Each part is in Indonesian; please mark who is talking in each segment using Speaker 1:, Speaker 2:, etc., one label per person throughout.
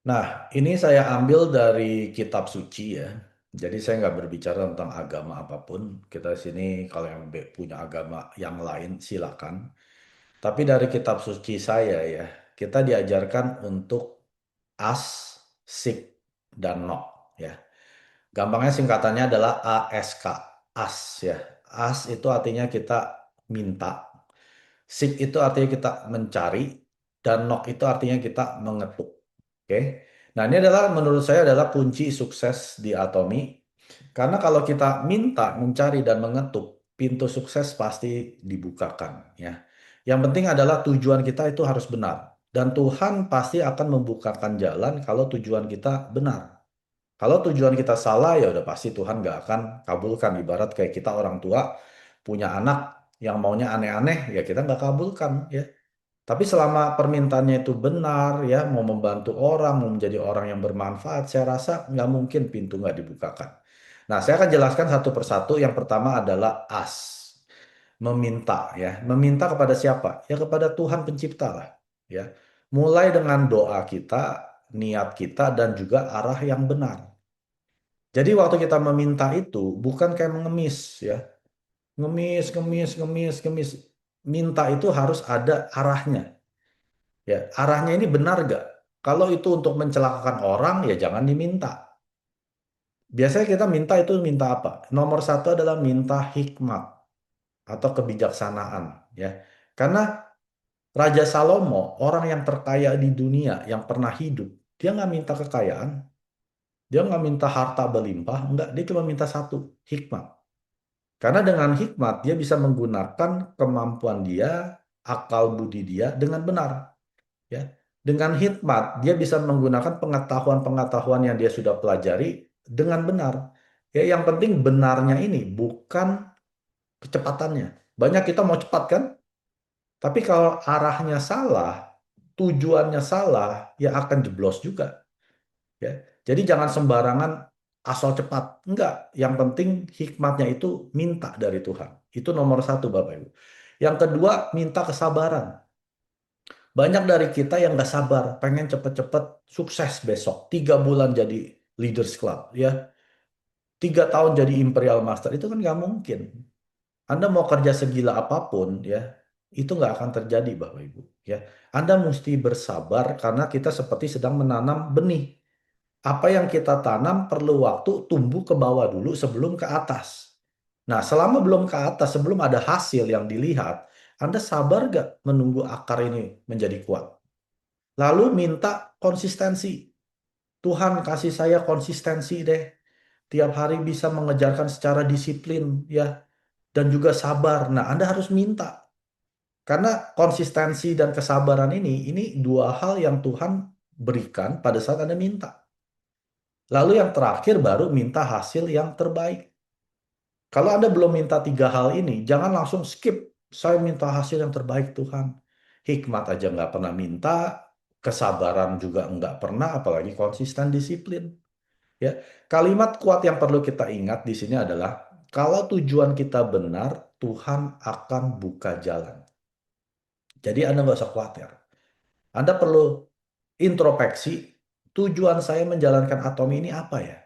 Speaker 1: Nah, ini saya ambil dari kitab suci ya. Jadi saya nggak berbicara tentang agama apapun. Kita di sini kalau yang punya agama yang lain silakan. Tapi dari kitab suci saya ya, kita diajarkan untuk as, sik, dan nok ya. Gampangnya singkatannya adalah ASK, as ya. As itu artinya kita minta, seek itu artinya kita mencari, dan knock itu artinya kita mengetuk. Oke. Nah, ini adalah menurut saya adalah kunci sukses di Atomi. Karena kalau kita minta, mencari dan mengetuk, pintu sukses pasti dibukakan ya. Yang penting adalah tujuan kita itu harus benar. Dan Tuhan pasti akan membukakan jalan kalau tujuan kita benar. Kalau tujuan kita salah, ya udah pasti Tuhan nggak akan kabulkan. Ibarat kayak kita orang tua punya anak yang maunya aneh-aneh, ya kita nggak kabulkan ya. Tapi selama permintaannya itu benar ya, mau membantu orang, mau menjadi orang yang bermanfaat, saya rasa nggak mungkin pintu nggak dibukakan. Nah, saya akan jelaskan satu persatu. Yang pertama adalah as, meminta ya. Meminta kepada siapa? Ya kepada Tuhan Pencipta lah ya. Mulai dengan doa kita, niat kita, dan juga arah yang benar. Jadi waktu kita meminta itu bukan kayak mengemis ya. Ngemis, ngemis, ngemis, ngemis. Minta itu harus ada arahnya. Ya, arahnya ini benar gak? Kalau itu untuk mencelakakan orang, ya jangan diminta. Biasanya kita minta itu minta apa? Nomor satu adalah minta hikmat atau kebijaksanaan. Ya, karena Raja Salomo, orang yang terkaya di dunia yang pernah hidup, dia nggak minta kekayaan, dia nggak minta harta berlimpah, enggak, dia cuma minta satu, hikmat. Karena dengan hikmat dia bisa menggunakan kemampuan dia, akal budi dia dengan benar, ya. Dengan hikmat dia bisa menggunakan pengetahuan-pengetahuan yang dia sudah pelajari dengan benar. Ya, yang penting benarnya ini bukan kecepatannya. Banyak kita mau cepat kan? Tapi kalau arahnya salah, tujuannya salah, ya akan jeblos juga, ya. Jadi jangan sembarangan asal cepat. Enggak, yang penting hikmatnya itu minta dari Tuhan. Itu nomor satu, Bapak Ibu. Yang kedua, minta kesabaran. Banyak dari kita yang nggak sabar, pengen cepet-cepet sukses besok. 3 bulan jadi Leaders Club, ya. 3 tahun jadi Imperial Master, itu kan nggak mungkin. Anda mau kerja segila apapun, ya, itu nggak akan terjadi, Bapak Ibu. Ya, Anda mesti bersabar karena kita seperti sedang menanam benih. Apa yang kita tanam perlu waktu tumbuh ke bawah dulu sebelum ke atas. Nah, selama belum ke atas, sebelum ada hasil yang dilihat, Anda sabar gak menunggu akar ini menjadi kuat? Lalu minta konsistensi. Tuhan kasih saya konsistensi deh. Tiap hari bisa mengejarkan secara disiplin ya dan juga sabar. Nah, Anda harus minta. Karena konsistensi dan kesabaran ini dua hal yang Tuhan berikan pada saat Anda minta. Lalu yang terakhir baru minta hasil yang terbaik. Kalau Anda belum minta 3 hal ini, jangan langsung skip. Saya minta hasil yang terbaik Tuhan. Hikmat aja nggak pernah minta, kesabaran juga nggak pernah, apalagi konsisten disiplin. Ya, kalimat kuat yang perlu kita ingat di sini adalah kalau tujuan kita benar, Tuhan akan buka jalan. Jadi Anda nggak usah khawatir. Anda perlu introspeksi. Tujuan saya menjalankan atom ini apa ya?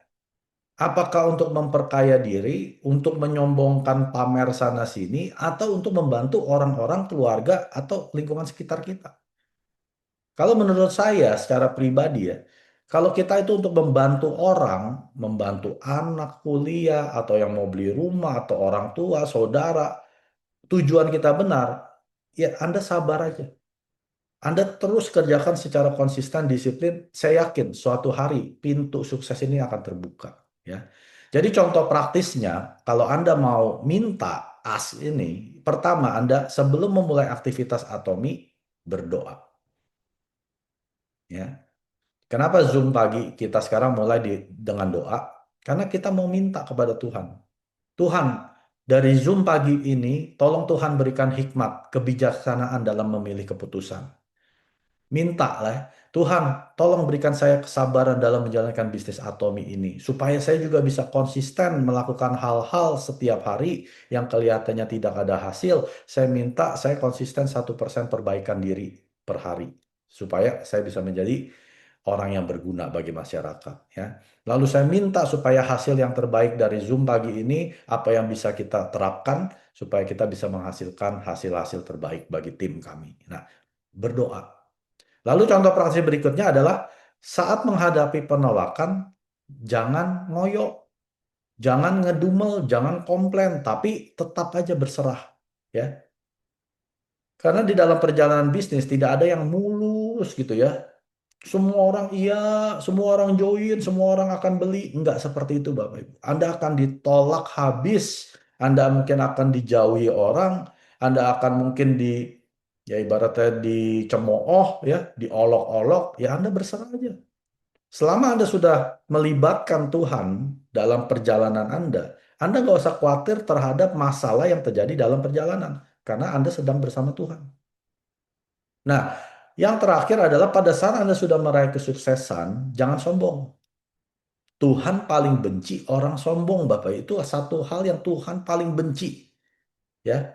Speaker 1: Apakah untuk memperkaya diri, untuk menyombongkan pamer sana sini, atau untuk membantu orang-orang, keluarga, atau lingkungan sekitar kita? Kalau menurut saya secara pribadi ya, kalau kita itu untuk membantu orang, membantu anak kuliah, atau yang mau beli rumah, atau orang tua, saudara, tujuan kita benar, ya Anda sabar aja. Anda terus kerjakan secara konsisten, disiplin, saya yakin suatu hari pintu sukses ini akan terbuka. Ya. Jadi contoh praktisnya, kalau Anda mau minta as ini, pertama Anda sebelum memulai aktivitas atomi, berdoa. Ya. Kenapa Zoom pagi kita sekarang mulai dengan doa? Karena kita mau minta kepada Tuhan. Tuhan, dari Zoom pagi ini, tolong Tuhan berikan hikmat, kebijaksanaan dalam memilih keputusan. Minta lah, Tuhan, tolong berikan saya kesabaran dalam menjalankan bisnis Atomi ini. Supaya saya juga bisa konsisten melakukan hal-hal setiap hari yang kelihatannya tidak ada hasil. Saya minta saya konsisten 1% perbaikan diri per hari. Supaya saya bisa menjadi orang yang berguna bagi masyarakat ya. Lalu saya minta supaya hasil yang terbaik dari Zoom pagi ini apa yang bisa kita terapkan supaya kita bisa menghasilkan hasil-hasil terbaik bagi tim kami. Nah, berdoa. Lalu contoh praktis berikutnya adalah saat menghadapi penolakan jangan ngoyo, jangan ngedumel, jangan komplain, tapi tetap aja berserah ya. Karena di dalam perjalanan bisnis tidak ada yang mulus gitu ya. Semua orang iya, semua orang join, semua orang akan beli. Enggak seperti itu Bapak Ibu. Anda akan ditolak habis. Anda mungkin akan dijauhi orang. Anda akan mungkin ya ibaratnya dicemooh ya, diolok-olok. Ya Anda berserah aja. Selama Anda sudah melibatkan Tuhan dalam perjalanan Anda nggak usah khawatir terhadap masalah yang terjadi dalam perjalanan. Karena Anda sedang bersama Tuhan. Nah, yang terakhir adalah pada saat Anda sudah meraih kesuksesan, jangan sombong. Tuhan paling benci orang sombong, Bapak. Itu satu hal yang Tuhan paling benci, ya.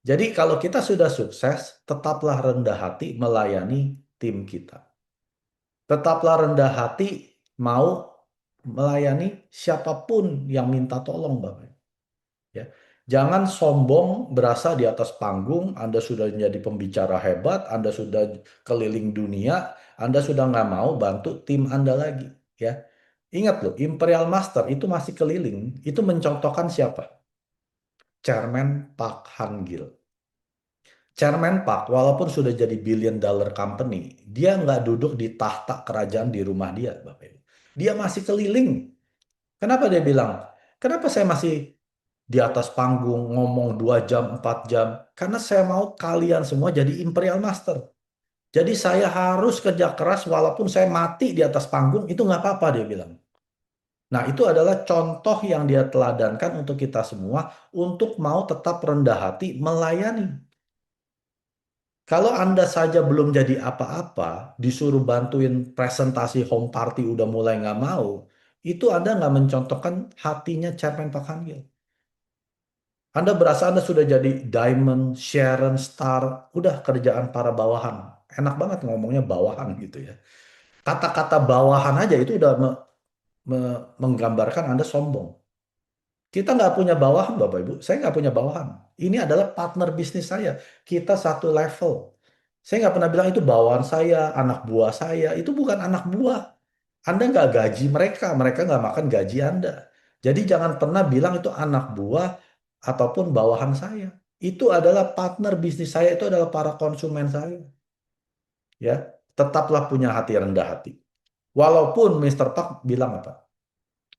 Speaker 1: Jadi kalau kita sudah sukses, tetaplah rendah hati melayani tim kita. Tetaplah rendah hati mau melayani siapapun yang minta tolong, Bapak. Ya. Jangan sombong berasa di atas panggung, Anda sudah menjadi pembicara hebat, Anda sudah keliling dunia, Anda sudah nggak mau bantu tim Anda lagi. Ya. Ingat loh, Imperial Master itu masih keliling, itu mencontohkan siapa? Chairman Park Han-gil. Chairman Park, walaupun sudah jadi billion dollar company, dia nggak duduk di tahta kerajaan di rumah dia, Bapak Ibu. Dia masih keliling. Kenapa dia bilang? Kenapa saya masih di atas panggung ngomong 2 jam, 4 jam. Karena saya mau kalian semua jadi Imperial Master. Jadi saya harus kerja keras walaupun saya mati di atas panggung, itu nggak apa-apa dia bilang. Nah itu adalah contoh yang dia teladankan untuk kita semua untuk mau tetap rendah hati melayani. Kalau Anda saja belum jadi apa-apa, disuruh bantuin presentasi home party udah mulai nggak mau, itu Anda nggak mencontohkan hatinya Chairman Pak Hangil. Anda berasa Anda sudah jadi diamond, Sharon, star, udah kerjaan para bawahan. Enak banget ngomongnya bawahan gitu ya. Kata-kata bawahan aja itu udah menggambarkan Anda sombong. Kita nggak punya bawahan, Bapak Ibu. Saya nggak punya bawahan. Ini adalah partner bisnis saya. Kita satu level. Saya nggak pernah bilang itu bawahan saya, anak buah saya. Itu bukan anak buah. Anda nggak gaji mereka. Mereka nggak makan gaji Anda. Jadi jangan pernah bilang itu anak buah ataupun bawahan saya. Itu adalah partner bisnis saya. Itu adalah para konsumen saya. Ya, tetaplah punya hati rendah hati. Walaupun Mr. Park bilang apa?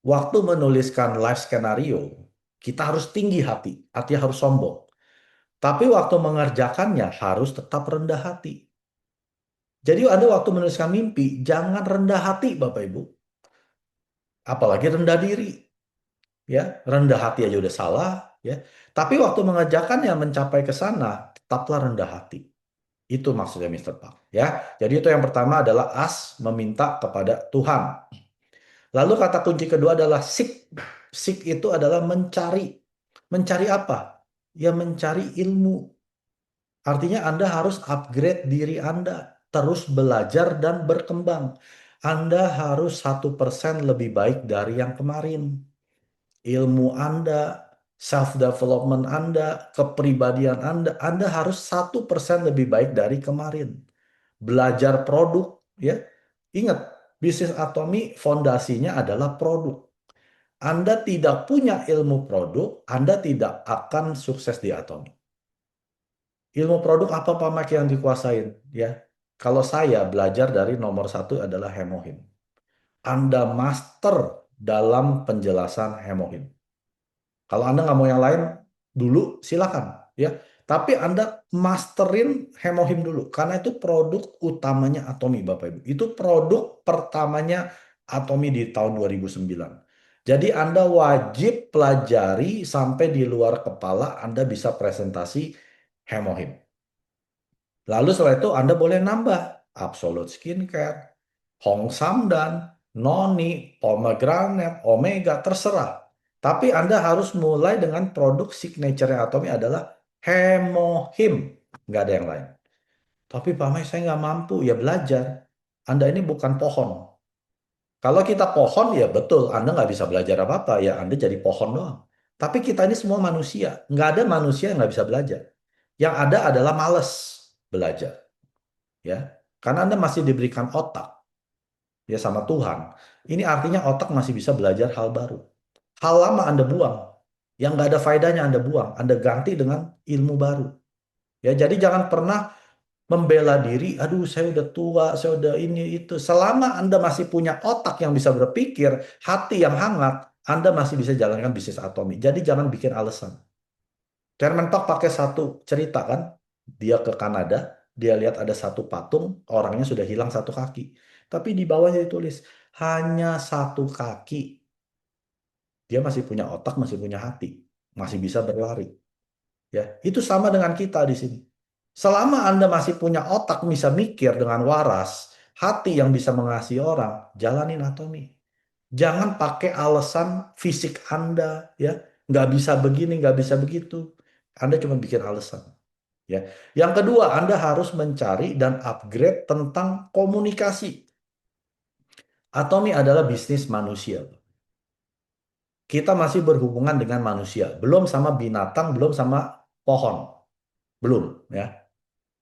Speaker 1: Waktu menuliskan life skenario, kita harus tinggi hati, hati harus sombong. Tapi waktu mengerjakannya harus tetap rendah hati. Jadi ada waktu menuliskan mimpi, jangan rendah hati Bapak Ibu. Apalagi rendah diri. Ya, rendah hati aja udah salah. Ya, tapi waktu mengerjakannya mencapai ke sana, tetaplah rendah hati. Itu maksudnya Mr. Park. Ya, jadi itu yang pertama adalah as meminta kepada Tuhan. Lalu kata kunci kedua adalah seek. Seek itu adalah mencari. Mencari apa? Ya mencari ilmu. Artinya Anda harus upgrade diri Anda. Terus belajar dan berkembang. Anda harus 1% lebih baik dari yang kemarin. Ilmu Anda, self-development Anda, kepribadian Anda harus 1% lebih baik dari kemarin. Belajar produk, ya. Ingat, bisnis Atomi fondasinya adalah produk. Anda tidak punya ilmu produk, Anda tidak akan sukses di Atomi. Ilmu produk apa Pak Mak yang dikuasain? Ya, kalau saya belajar dari nomor satu adalah hemohim. Anda master dalam penjelasan hemohim. Kalau Anda nggak mau yang lain, dulu silakan. Ya, tapi Anda masterin hemohim dulu. Karena itu produk utamanya Atomi, Bapak Ibu. Itu produk pertamanya Atomi di tahun 2009. Jadi Anda wajib pelajari sampai di luar kepala Anda bisa presentasi hemohim. Lalu setelah itu Anda boleh nambah Absolute Skincare, Hong Samdan, Noni, Pomegranate, Omega, terserah. Tapi Anda harus mulai dengan produk signature Atomi adalah Hemohim. Nggak ada yang lain. Tapi Pak Mai saya nggak mampu, ya belajar. Anda ini bukan pohon. Kalau kita pohon, ya betul, Anda nggak bisa belajar apa-apa, ya Anda jadi pohon doang. Tapi kita ini semua manusia. Nggak ada manusia yang nggak bisa belajar. Yang ada adalah males belajar. Ya, karena Anda masih diberikan otak ya sama Tuhan. Ini artinya otak masih bisa belajar hal baru. Hal lama Anda buang. Yang nggak ada faedahnya Anda buang. Anda ganti dengan ilmu baru. Ya, jadi jangan pernah membela diri, aduh saya udah tua, saya udah ini itu. Selama Anda masih punya otak yang bisa berpikir, hati yang hangat, Anda masih bisa jalankan bisnis atomi. Jadi jangan bikin alasan. Chairman Park pakai satu cerita kan, dia ke Kanada, dia lihat ada satu patung, orangnya sudah hilang satu kaki. Tapi di bawahnya ditulis, hanya satu kaki. Dia masih punya otak, masih punya hati, masih bisa berlari. Ya, itu sama dengan kita di sini. Selama Anda masih punya otak bisa mikir dengan waras, hati yang bisa mengasihi orang, jalanin atomi. Jangan pakai alasan fisik Anda, ya, nggak bisa begini, nggak bisa begitu. Anda cuma bikin alasan. Ya, yang kedua, Anda harus mencari dan upgrade tentang komunikasi. Atomi adalah bisnis manusia. Kita masih berhubungan dengan manusia, belum sama binatang, belum sama pohon, belum, ya.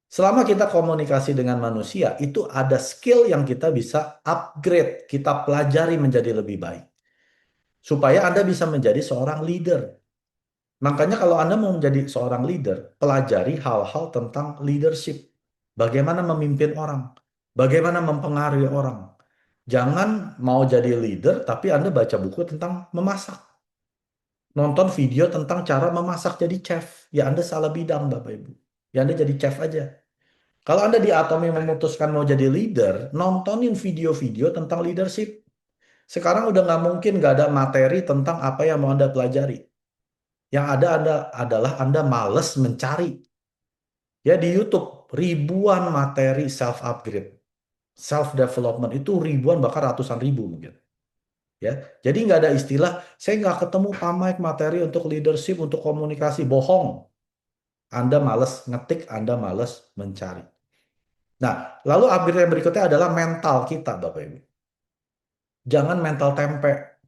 Speaker 1: Selama kita komunikasi dengan manusia, itu ada skill yang kita bisa upgrade, kita pelajari menjadi lebih baik. Supaya Anda bisa menjadi seorang leader. Makanya kalau Anda mau menjadi seorang leader, pelajari hal-hal tentang leadership. Bagaimana memimpin orang, bagaimana mempengaruhi orang. Jangan mau jadi leader, tapi Anda baca buku tentang memasak. Nonton video tentang cara memasak jadi chef. Ya Anda salah bidang, Bapak Ibu. Ya Anda jadi chef aja. Kalau Anda di Atomi memutuskan mau jadi leader, nontonin video-video tentang leadership. Sekarang udah nggak mungkin nggak ada materi tentang apa yang mau Anda pelajari. Yang ada adalah Anda males mencari. Ya di YouTube, ribuan materi self-upgrade. Self-development itu ribuan, bahkan ratusan ribu mungkin. Ya, jadi nggak ada istilah, saya nggak ketemu Pak materi untuk leadership, untuk komunikasi. Bohong. Anda males ngetik, Anda males mencari. Nah, lalu upgrade yang berikutnya adalah mental kita, Bapak Ibu. Jangan mental tempe.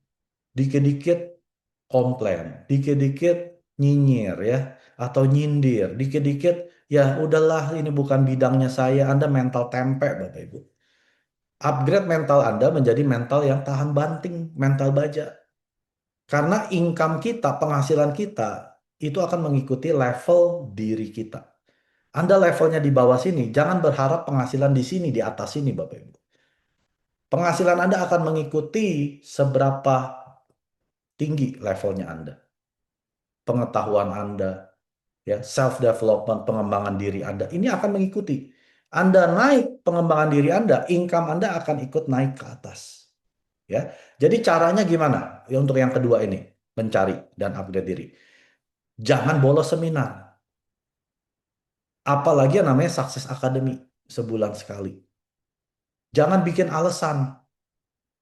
Speaker 1: Dikit-dikit komplain, dikit-dikit nyinyir ya, atau nyindir, dikit-dikit ya udahlah ini bukan bidangnya saya, Anda mental tempe Bapak Ibu. Upgrade mental Anda menjadi mental yang tahan banting, mental baja. Karena income kita, penghasilan kita itu akan mengikuti level diri kita. Anda levelnya di bawah sini, jangan berharap penghasilan di sini, di atas sini Bapak Ibu. Penghasilan Anda akan mengikuti seberapa tinggi levelnya Anda, pengetahuan Anda, ya, self development, pengembangan diri Anda. Ini akan mengikuti. Anda naik pengembangan diri Anda, income Anda akan ikut naik ke atas. Ya. Jadi caranya gimana? Ya, untuk yang kedua ini, mencari dan upgrade diri. Jangan bolos seminar. Apalagi yang namanya Success Academy sebulan sekali. Jangan bikin alasan.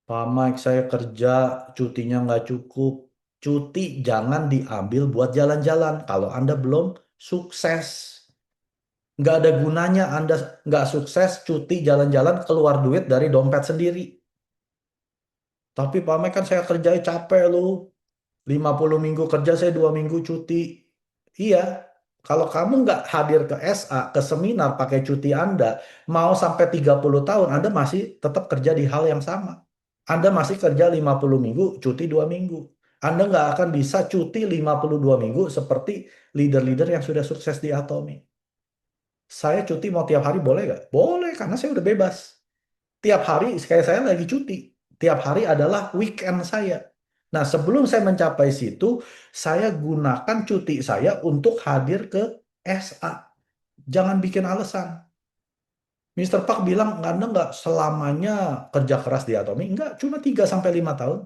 Speaker 1: Pak Mike, saya kerja, cutinya nggak cukup. Cuti jangan diambil buat jalan-jalan kalau Anda belum sukses. Nggak ada gunanya Anda nggak sukses, cuti jalan-jalan, keluar duit dari dompet sendiri. Tapi Pak Mike kan saya kerjanya capek lu. 50 minggu kerja, saya 2 minggu cuti. Iya, kalau kamu nggak hadir ke SA, ke seminar pakai cuti Anda, mau sampai 30 tahun, Anda masih tetap kerja di hal yang sama. Anda masih kerja 50 minggu, cuti 2 minggu. Anda nggak akan bisa cuti 52 minggu seperti leader-leader yang sudah sukses di Atomi. Saya cuti mau tiap hari boleh nggak? Boleh, karena saya udah bebas. Tiap hari, kayak saya lagi cuti. Tiap hari adalah weekend saya. Nah, sebelum saya mencapai situ, saya gunakan cuti saya untuk hadir ke SA. Jangan bikin alasan. Mister Park bilang, Anda nggak selamanya kerja keras di Atomi. Enggak, cuma 3 sampai 5 tahun.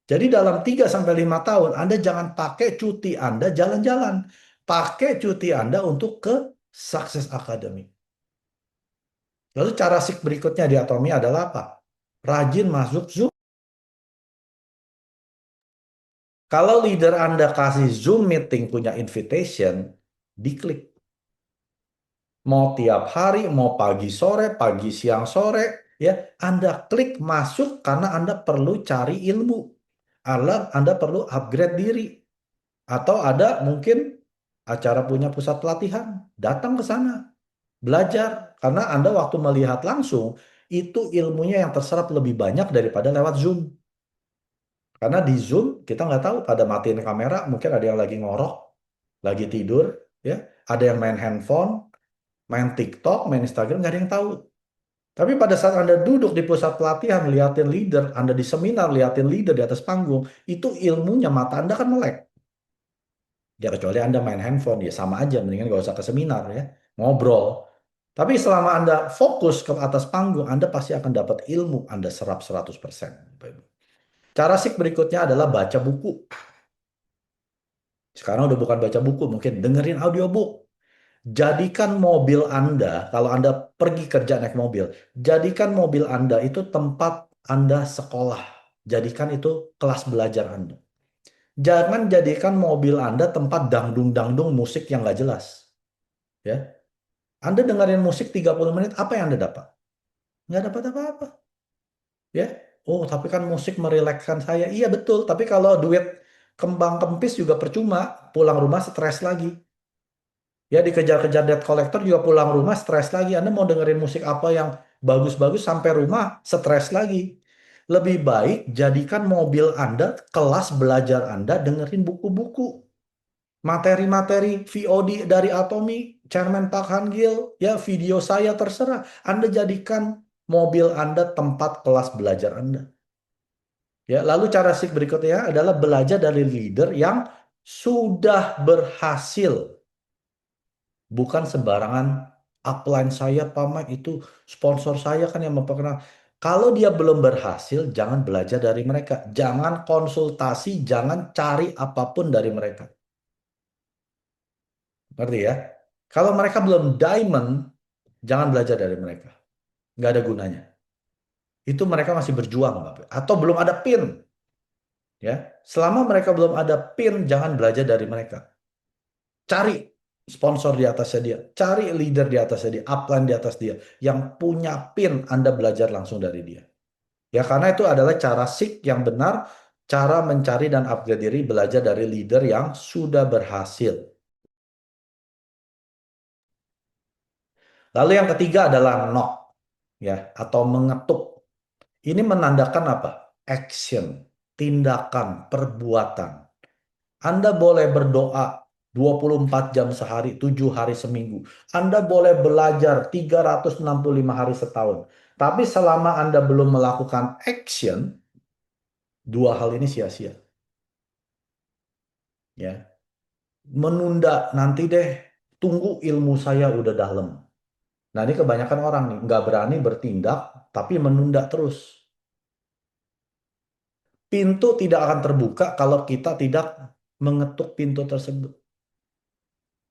Speaker 1: Jadi dalam 3 sampai 5 tahun, Anda jangan pakai cuti Anda jalan-jalan. Pakai cuti Anda untuk ke Success Academy. Lalu cara sik berikutnya di Atomi adalah apa? Rajin masuk Zoom. Kalau leader Anda kasih Zoom meeting punya invitation, diklik. Mau tiap hari, mau pagi sore, pagi siang sore, Ya, Anda klik masuk karena Anda perlu cari ilmu. Anda perlu upgrade diri. Atau ada mungkin acara punya pusat pelatihan. Datang ke sana, belajar. Karena Anda waktu melihat langsung, itu ilmunya yang terserap lebih banyak daripada lewat Zoom. Karena di Zoom, kita nggak tahu, pada matiin kamera, mungkin ada yang lagi ngorok, lagi tidur, ya, ada yang main handphone, main TikTok, main Instagram, nggak ada yang tahu. Tapi pada saat Anda duduk di pusat pelatihan, liatin leader, Anda di seminar, liatin leader di atas panggung, itu ilmunya mata Anda kan melek. Ya kecuali Anda main handphone, ya sama aja, mendingan nggak usah ke seminar ya, ngobrol. Tapi selama Anda fokus ke atas panggung, Anda pasti akan dapat ilmu, Anda serap 100%. Cara sik berikutnya adalah baca buku. Sekarang udah bukan baca buku, mungkin dengerin audiobook. Jadikan mobil Anda, kalau Anda pergi kerja naik mobil, jadikan mobil Anda itu tempat Anda sekolah. Jadikan itu kelas belajar Anda. Jangan jadikan mobil Anda tempat dangdung-dangdung musik yang nggak jelas. Ya, Anda dengerin musik 30 menit, apa yang Anda dapat? Nggak dapat apa-apa. Ya, oh tapi kan musik merilekskan saya. Iya betul, tapi kalau duit kembang kempis juga percuma. Pulang rumah stres lagi. Ya dikejar-kejar debt collector juga pulang rumah stres lagi. Anda mau dengerin musik apa yang bagus-bagus sampai rumah stres lagi. Lebih baik jadikan mobil Anda, kelas belajar Anda dengerin buku-buku. Materi-materi VOD dari Atomi, Chairman Park Han-gil, ya video saya terserah. Anda jadikan mobil Anda tempat kelas belajar Anda. Ya, lalu cara sik berikutnya adalah belajar dari leader yang sudah berhasil. Bukan sembarangan upline saya, Pak Mike, itu sponsor saya kan yang memperkenalkan. Kalau dia belum berhasil, jangan belajar dari mereka. Jangan konsultasi, jangan cari apapun dari mereka. Ngerti ya? Kalau mereka belum diamond, jangan belajar dari mereka. Nggak ada gunanya. Itu mereka masih berjuang, Bapak. Atau belum ada pin. Ya, selama mereka belum ada pin, jangan belajar dari mereka. Cari sponsor di atasnya dia, cari leader di atasnya dia, upline di atas dia, yang punya pin, Anda belajar langsung dari dia. Ya, karena itu adalah cara SIK yang benar, cara mencari dan upgrade diri, belajar dari leader yang sudah berhasil. Lalu yang ketiga adalah knock, ya, atau mengetuk. Ini menandakan apa? Action, tindakan, perbuatan. Anda boleh berdoa 24 jam sehari, 7 hari seminggu. Anda boleh belajar 365 hari setahun. Tapi selama Anda belum melakukan action, dua hal ini sia-sia. Ya, menunda nanti deh, tunggu ilmu saya udah dalam. Nah ini kebanyakan orang nih, nggak berani bertindak, tapi menunda terus. Pintu tidak akan terbuka kalau kita tidak mengetuk pintu tersebut.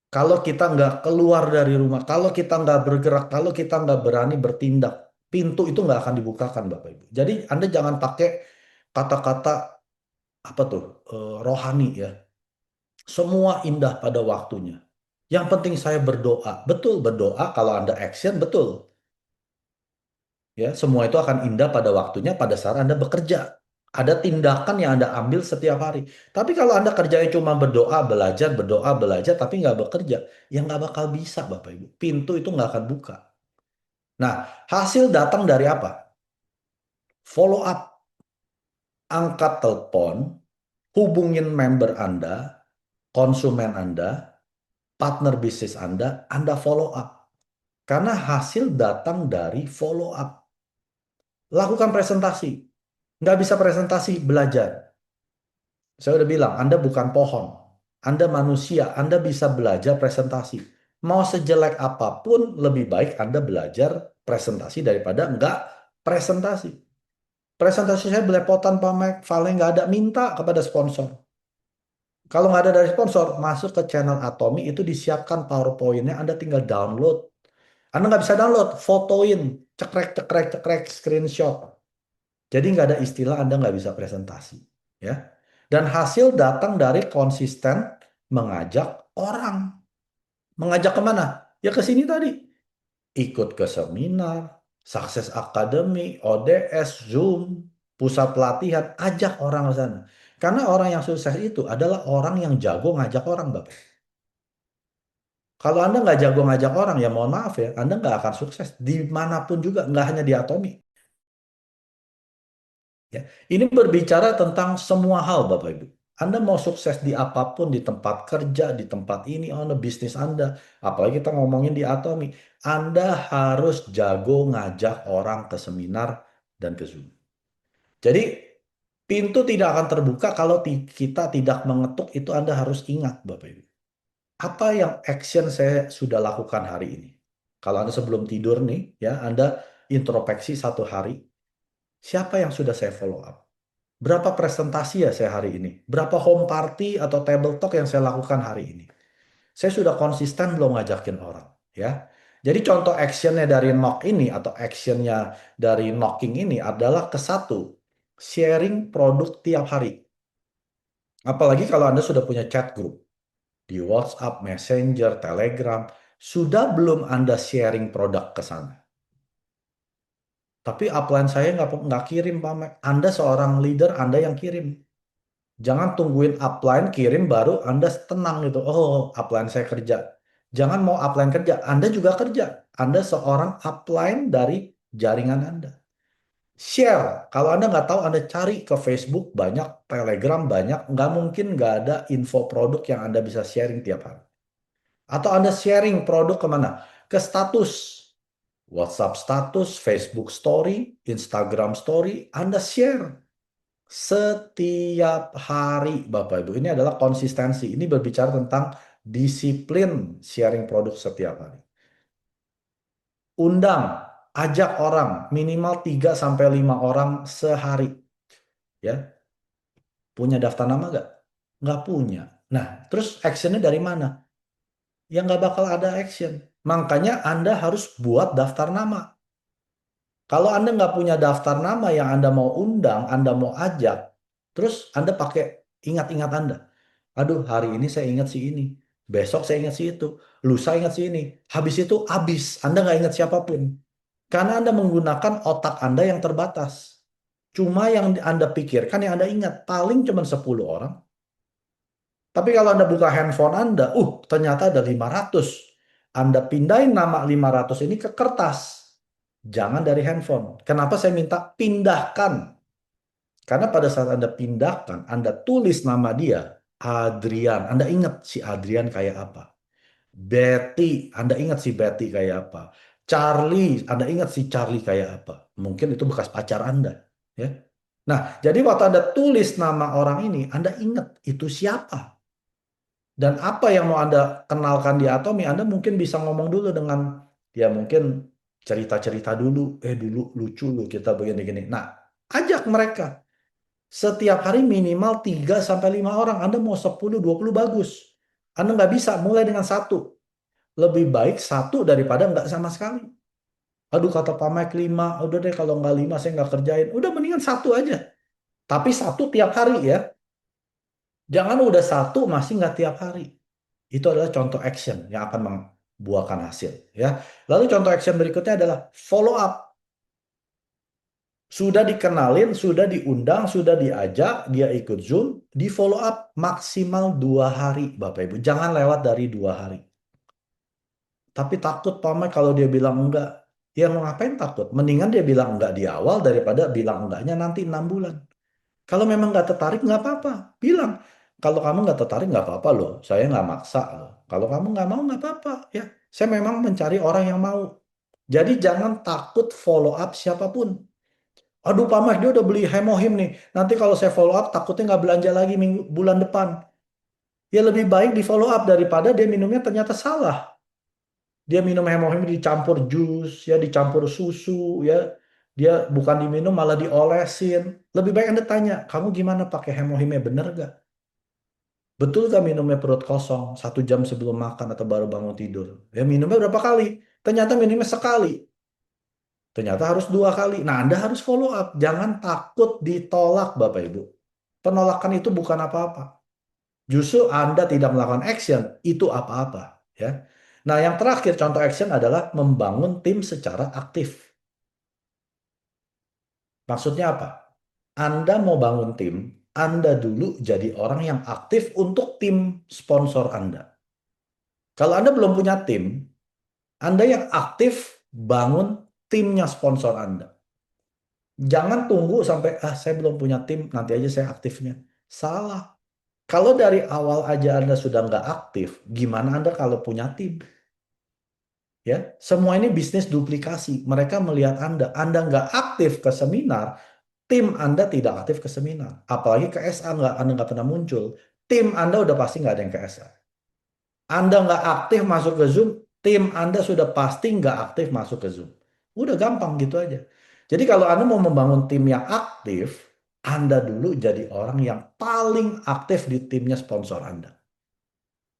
Speaker 1: Kalau kita nggak keluar dari rumah, kalau kita nggak bergerak, kalau kita nggak berani bertindak, pintu itu nggak akan dibukakan, Bapak Ibu. Jadi Anda jangan pakai kata-kata apa tuh rohani ya. Semua indah pada waktunya. Yang penting saya berdoa. Betul berdoa kalau Anda action, betul. Ya, semua itu akan indah pada waktunya pada saat Anda bekerja. Ada tindakan yang Anda ambil setiap hari. Tapi kalau Anda kerjanya cuma berdoa, belajar, tapi nggak bekerja, ya nggak bakal bisa, Bapak Ibu. Pintu itu nggak akan buka. Nah, hasil datang dari apa? Follow up, angkat telepon, hubungin member Anda, konsumen Anda, partner bisnis Anda follow up. Karena hasil datang dari follow up. Lakukan presentasi. Nggak bisa presentasi, belajar. Saya udah bilang, Anda bukan pohon. Anda manusia, Anda bisa belajar presentasi. Mau sejelek apapun, lebih baik Anda belajar presentasi daripada nggak presentasi. Presentasi saya belepotan, Pak Mike, file nggak ada, minta kepada sponsor. Kalau nggak ada dari sponsor, masuk ke channel Atomi, itu disiapkan PowerPoint-nya, Anda tinggal download. Anda nggak bisa download, fotoin, cekrek, cekrek, cekrek, screenshot. Jadi nggak ada istilah Anda nggak bisa presentasi. Ya. Dan hasil datang dari konsisten mengajak orang. Mengajak kemana? Ya ke sini tadi. Ikut ke seminar, Sukses Academy, ODS, Zoom, pusat pelatihan, ajak orang ke sana. Karena orang yang sukses itu adalah orang yang jago ngajak orang, Bapak. Kalau Anda nggak jago ngajak orang, ya mohon maaf ya, Anda nggak akan sukses dimanapun juga, nggak hanya di Atomi. Ya. Ini berbicara tentang semua hal, Bapak Ibu. Anda mau sukses di apapun, di tempat kerja, di tempat ini, bisnis Anda, apalagi kita ngomongin di Atomi, Anda harus jago ngajak orang ke seminar dan ke Zoom. Jadi, pintu tidak akan terbuka kalau kita tidak mengetuk, itu Anda harus ingat, Bapak Ibu. Apa yang action saya sudah lakukan hari ini? Kalau Anda sebelum tidur nih, ya, Anda introspeksi satu hari, siapa yang sudah saya follow up? Berapa presentasi ya saya hari ini? Berapa home party atau table talk yang saya lakukan hari ini? Saya sudah konsisten belum ngajakin orang, ya. Jadi contoh actionnya dari knock ini atau actionnya dari knocking ini adalah ke satu, sharing produk tiap hari. Apalagi kalau Anda sudah punya chat group di WhatsApp, Messenger, Telegram, sudah belum Anda sharing produk ke sana? Tapi upline saya nggak kirim, Pak Mek. Anda seorang leader, Anda yang kirim. Jangan tungguin upline kirim baru Anda tenang gitu. Oh, upline saya kerja. Jangan mau upline kerja, Anda juga kerja. Anda seorang upline dari jaringan Anda. Share. Kalau Anda nggak tahu, Anda cari ke Facebook banyak, Telegram banyak. Nggak mungkin nggak ada info produk yang Anda bisa sharing tiap hari. Atau Anda sharing produk kemana? Ke status. WhatsApp status, Facebook story, Instagram story, Anda share. Setiap hari, Bapak Ibu. Ini adalah konsistensi. Ini berbicara tentang disiplin sharing produk setiap hari. Undang, ajak orang minimal 3 sampai 5 orang sehari. Ya, punya daftar nama nggak? Nggak punya. Nah, terus actionnya dari mana? Ya nggak bakal ada action. Makanya Anda harus buat daftar nama. Kalau Anda nggak punya daftar nama yang Anda mau undang, Anda mau ajak, terus Anda pakai ingat-ingat Anda. Aduh, hari ini saya ingat si ini. Besok saya ingat si itu. Lusa ingat si ini. Habis itu habis. Anda nggak ingat siapapun. Karena Anda menggunakan otak Anda yang terbatas. Cuma yang Anda pikirkan, yang Anda ingat, paling cuma 10 orang. Tapi kalau Anda buka handphone Anda, ternyata ada 500. Anda pindahin nama 500 ini ke kertas. Jangan dari handphone. Kenapa saya minta pindahkan? Karena pada saat Anda pindahkan, Anda tulis nama dia, Adrian. Anda ingat si Adrian kayak apa? Betty, Anda ingat si Betty kayak apa? Charlie, Anda ingat si Charlie kayak apa? Mungkin itu bekas pacar Anda. Ya. Nah, jadi waktu Anda tulis nama orang ini, Anda ingat itu siapa? Dan apa yang mau Anda kenalkan di Atomi, Anda mungkin bisa ngomong dulu dengan, ya mungkin cerita-cerita dulu, dulu lucu lu kita begini-gini. Nah, ajak mereka. Setiap hari minimal 3 sampai 5 orang. Anda mau 10, 20 bagus. Anda nggak bisa mulai dengan satu. Lebih baik satu daripada nggak sama sekali. Aduh, kata Pak Mike 5, udah deh kalau nggak 5 saya nggak kerjain. Udah mendingan satu aja. Tapi satu tiap hari ya. Jangan udah satu masih nggak tiap hari. Itu adalah contoh action yang akan membuahkan hasil. Ya. Lalu contoh action berikutnya adalah follow up. Sudah dikenalin, sudah diundang, sudah diajak, dia ikut Zoom, di follow up maksimal 2 hari, Bapak Ibu. Jangan lewat dari 2 hari. Tapi takut Pak Mike kalau dia bilang enggak. Ya mau ngapain takut? Mendingan dia bilang enggak di awal daripada bilang enggaknya nanti 6 bulan. Kalau memang nggak tertarik, nggak apa-apa. Bilang. Kalau kamu nggak tertarik, nggak apa-apa loh. Saya nggak maksa loh. Kalau kamu nggak mau, nggak apa-apa. Ya, saya memang mencari orang yang mau. Jadi jangan takut follow up siapapun. Aduh, Pak Mas, dia udah beli hemohim nih. Nanti kalau saya follow up, takutnya nggak belanja lagi bulan depan. Ya lebih baik di follow up daripada dia minumnya ternyata salah. Dia minum hemohim dicampur jus, ya dicampur susu, ya. Dia bukan diminum malah diolesin. Lebih baik Anda tanya, kamu gimana pakai hemohimnya, bener gak? Betul gak minumnya perut kosong 1 jam sebelum makan atau baru bangun tidur? Ya minumnya berapa kali? Ternyata minumnya sekali. Ternyata harus 2 kali. Nah, Anda harus follow up. Jangan takut ditolak, Bapak Ibu. Penolakan itu bukan apa-apa. Justru Anda tidak melakukan action, itu apa-apa. Ya. Nah, yang terakhir contoh action adalah membangun tim secara aktif. Maksudnya apa? Anda mau bangun tim, Anda dulu jadi orang yang aktif untuk tim sponsor Anda. Kalau Anda belum punya tim, Anda yang aktif bangun timnya sponsor Anda. Jangan tunggu sampai, saya belum punya tim, nanti aja saya aktifnya. Salah. Kalau dari awal aja Anda sudah nggak aktif, gimana Anda kalau punya tim? Ya, semua ini bisnis duplikasi. Mereka melihat Anda nggak aktif ke seminar, tim Anda tidak aktif ke seminar. Apalagi ke SA, Anda nggak pernah muncul. Tim Anda udah pasti nggak ada yang ke SA. Anda nggak aktif masuk ke Zoom, tim Anda sudah pasti nggak aktif masuk ke Zoom. Udah gampang gitu aja. Jadi kalau Anda mau membangun tim yang aktif, Anda dulu jadi orang yang paling aktif di timnya sponsor Anda.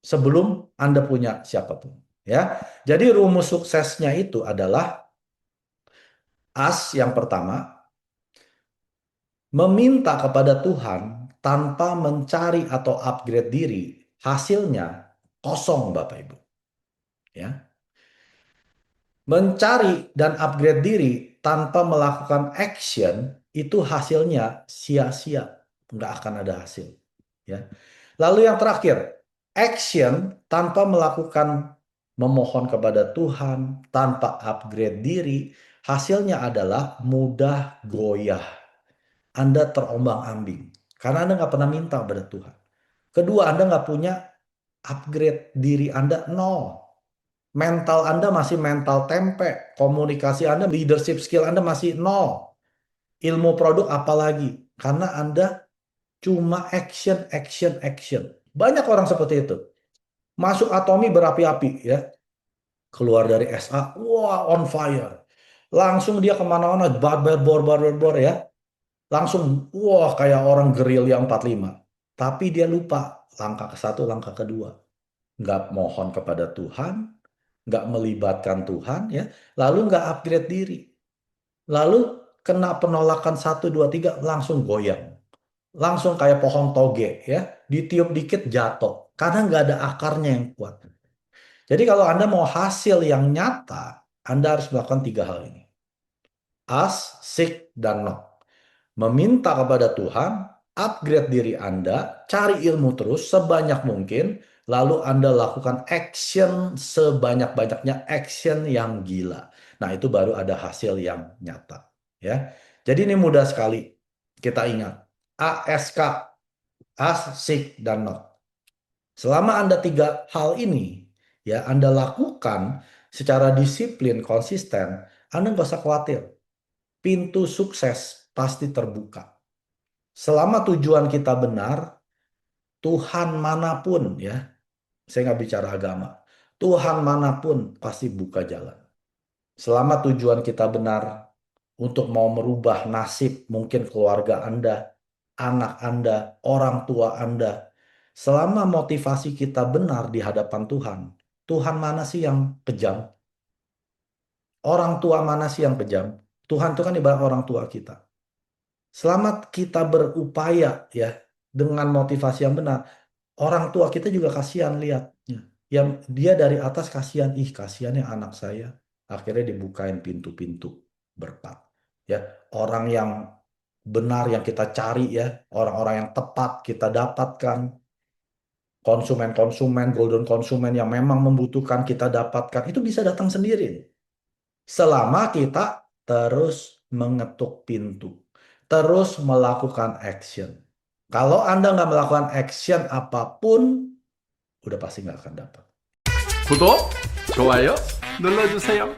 Speaker 1: Sebelum Anda punya siapapun. Ya, jadi rumus suksesnya itu adalah yang pertama, meminta kepada Tuhan tanpa mencari atau upgrade diri, hasilnya kosong Bapak Ibu. Ya. Mencari dan upgrade diri tanpa melakukan action itu hasilnya sia-sia, nggak akan ada hasil. Ya. Lalu yang terakhir, action tanpa melakukan memohon kepada Tuhan, tanpa upgrade diri, hasilnya adalah mudah goyah. Anda terombang-ambing karena Anda nggak pernah minta kepada Tuhan. Kedua, Anda nggak punya upgrade diri Anda, nol. Mental Anda masih mental tempe. Komunikasi Anda, leadership skill Anda masih nol. Ilmu produk apalagi. Karena Anda cuma action, action, action. Banyak orang seperti itu. Masuk Atomi berapi-api ya. Keluar dari SA, wah on fire. Langsung dia kemana-mana, barbar ya. Langsung, wah kayak orang gerilya 45. Tapi dia lupa langkah ke satu, langkah kedua. Nggak mohon kepada Tuhan, nggak melibatkan Tuhan ya, lalu nggak upgrade diri, lalu kena penolakan satu dua tiga langsung goyang, langsung kayak pohon toge ya, ditiup dikit jatuh karena nggak ada akarnya yang kuat. Jadi kalau Anda mau hasil yang nyata, Anda harus melakukan tiga hal ini: ask, seek, dan knock. Meminta kepada Tuhan, upgrade diri Anda, cari ilmu terus sebanyak mungkin, lalu Anda lakukan action sebanyak-banyaknya, action yang gila. Nah, itu baru ada hasil yang nyata, ya. Jadi ini mudah sekali kita ingat. ASK, ask, seek, dan knock. Selama Anda tiga hal ini, ya, Anda lakukan secara disiplin, konsisten, Anda nggak usah khawatir. Pintu sukses pasti terbuka. Selama tujuan kita benar, Tuhan manapun ya, saya nggak bicara agama, Tuhan manapun pasti buka jalan. Selama tujuan kita benar untuk mau merubah nasib mungkin keluarga Anda, anak Anda, orang tua Anda, selama motivasi kita benar di hadapan Tuhan, Tuhan mana sih yang kejam? Orang tua mana sih yang kejam? Tuhan itu kan ibarat orang tua kita. Selama kita berupaya ya dengan motivasi yang benar, orang tua kita juga kasihan lihatnya. Yang dia dari atas kasihan, ih kasihan ya anak saya. Akhirnya dibukain pintu-pintu berkat. Ya, orang yang benar yang kita cari ya, orang-orang yang tepat kita dapatkan, konsumen-konsumen, golden konsumen yang memang membutuhkan kita dapatkan, itu bisa datang sendiri. Selama kita terus mengetuk pintu, terus melakukan action. Kalau Anda nggak melakukan action apapun, udah pasti nggak akan dapat.
Speaker 2: 구독, 좋아요 눌러주세요.